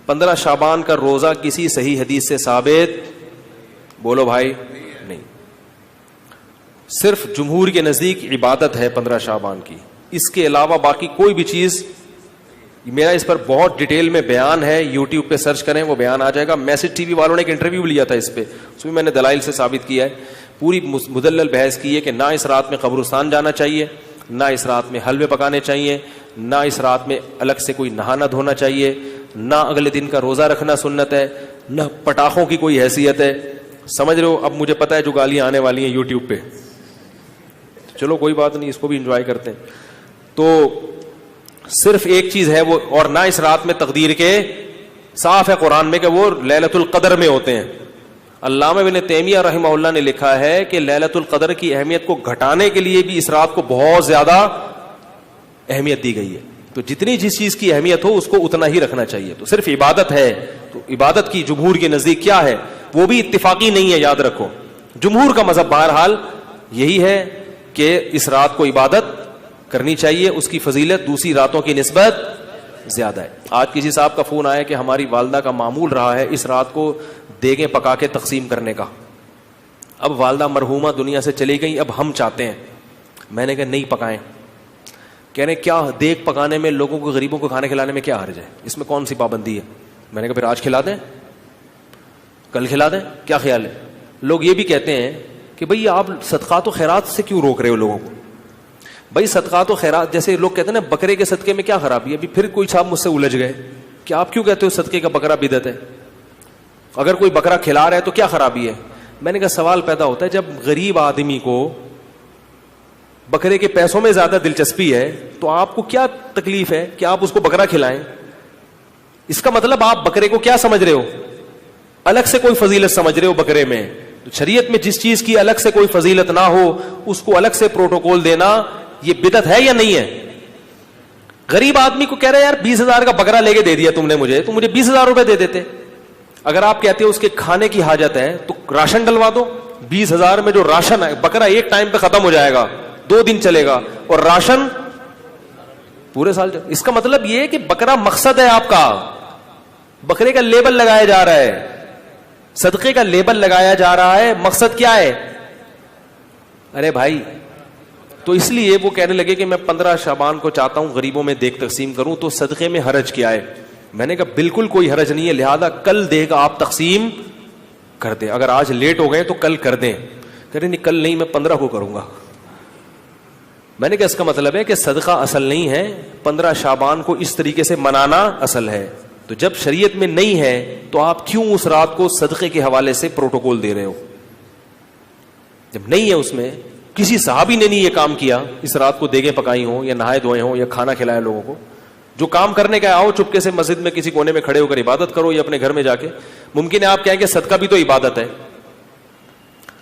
15 شعبان کا روزہ کسی صحیح حدیث سے ثابت؟ بولو بھائی نہیں. صرف جمہور کے نزدیک عبادت ہے 15 شعبان کی, اس کے علاوہ باقی کوئی بھی چیز. میرا اس پر بہت ڈیٹیل میں بیان ہے, یوٹیوب پہ سرچ کریں وہ بیان آ جائے گا. میسج ٹی وی والوں نے ایک انٹرویو لیا تھا اس پہ, اس میں میں نے دلائل سے ثابت کیا ہے, پوری مدلل بحث کی ہے کہ نہ اس رات میں قبرستان جانا چاہیے, نہ اس رات میں حلوے پکانے چاہیے, نہ اس رات میں الگ سے کوئی نہانا دھونا چاہیے, نہ اگلے دن کا روزہ رکھنا سنت ہے, نہ پٹاخوں کی کوئی حیثیت ہے. سمجھ رہے ہو؟ اب مجھے پتا ہے جو گالیاں آنے والی ہیں یوٹیوب پہ, چلو کوئی بات نہیں, اس کو بھی انجوائے کرتے ہیں. تو صرف ایک چیز ہے وہ, اور نہ اس رات میں تقدیر کے, صاف ہے قرآن میں کہ وہ لیلۃ القدر میں ہوتے ہیں. علامہ ابن تیمیہ رحمہ اللہ نے لکھا ہے کہ لیلۃ القدر کی اہمیت کو گھٹانے کے لیے بھی اس رات کو بہت زیادہ اہمیت دی گئی ہے. تو جتنی جس چیز کی اہمیت ہو اس کو اتنا ہی رکھنا چاہیے. تو صرف عبادت ہے, تو عبادت کی جمہور کے نزدیک کیا ہے وہ بھی اتفاقی نہیں ہے, یاد رکھو. جمہور کا مذہب بہرحال یہی ہے کہ اس رات کو عبادت کرنی چاہیے, اس کی فضیلت دوسری راتوں کی نسبت زیادہ ہے. آج کسی صاحب کا فون آیا کہ ہماری والدہ کا معمول رہا ہے اس رات کو دیگیں پکا کے تقسیم کرنے کا. اب والدہ مرحومہ دنیا سے چلی گئی, اب ہم چاہتے ہیں. میں نے کہا نہیں پکائیں. کہہ رہے کیا دیگ پکانے میں لوگوں کو, غریبوں کو کھانے کھلانے میں کیا حرج ہے, اس میں کون سی پابندی ہے؟ میں نے کہا پھر آج کھلا دیں, کل کھلا دیں, کیا خیال ہے؟ لوگ یہ بھی کہتے ہیں کہ بھئی آپ صدقات و خیرات سے کیوں روک رہے ہو لوگوں کو؟ بھائی صدقات و خیرات, جیسے لوگ کہتے ہیں نا بکرے کے صدقے میں کیا خرابی ہے. ابھی پھر کوئی صاحب مجھ سے الجھ گئے کہ آپ کیوں کہتے ہو صدقے کا بکرا بدعت ہے, اگر کوئی بکرا کھلا رہا ہے تو کیا خرابی ہے؟ میں نے کہا سوال پیدا ہوتا ہے, جب غریب آدمی کو بکرے کے پیسوں میں زیادہ دلچسپی ہے تو آپ کو کیا تکلیف ہے کہ آپ اس کو بکرا کھلائیں؟ اس کا مطلب آپ بکرے کو کیا سمجھ رہے ہو؟ الگ سے کوئی فضیلت سمجھ رہے ہو بکرے میں. شریعت میں جس چیز کی الگ سے کوئی فضیلت نہ ہو اس کو الگ سے پروٹوکول دینا یہ بدعت ہے یا نہیں ہے؟ غریب آدمی کو کہہ رہے ہیں یار 20,000 کا بکرا لے کے دے دیا تم نے مجھے, تو مجھے 20,000 روپے دے دیتے. اگر آپ کہتے ہو اس کے کھانے کی حاجت ہے تو راشن ڈلوا دو. 20,000 میں جو راشن ہے, بکرا ایک ٹائم پہ ختم ہو جائے گا, 2 دن چلے گا, اور راشن پورے سال چلے. اس کا مطلب یہ ہے کہ بکرا مقصد ہے آپ کا, بکرے کا لیبل لگایا جا رہا ہے, صدقے کا لیبل لگایا جا رہا ہے, مقصد کیا ہے؟ ارے بھائی, تو اس لیے وہ کہنے لگے کہ میں 15 شعبان کو چاہتا ہوں غریبوں میں دیگ تقسیم کروں, تو صدقے میں حرج کیا ہے؟ میں نے کہا بالکل کوئی حرج نہیں ہے, لہذا کل دیگ آپ تقسیم کر دیں. اگر آج لیٹ ہو گئے تو کل کر دیں. کہہ رہے نہیں کل نہیں, میں 15 کو کروں گا. میں نے کہا اس کا مطلب ہے کہ صدقہ اصل نہیں ہے, 15 شعبان کو اس طریقے سے منانا اصل ہے. تو جب شریعت میں نہیں ہے تو آپ کیوں اس رات کو صدقے کے حوالے سے پروٹوکول دے رہے ہو؟ جب نہیں ہے اس میں, کسی صحابی نے نہیں یہ کام کیا, اس رات کو دیگیں پکائی ہوں یا نہائے دھوئے ہوں یا کھانا کھلایا لوگوں کو. جو کام کرنے کا آؤ چپکے سے مسجد میں کسی کونے میں کھڑے ہو کر عبادت کرو یا اپنے گھر میں جا کے. ممکن ہے آپ کہیں کہ صدقہ بھی تو عبادت ہے,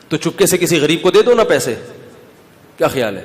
تو چپکے سے کسی غریب کو دے دو نا پیسے, کیا خیال ہے؟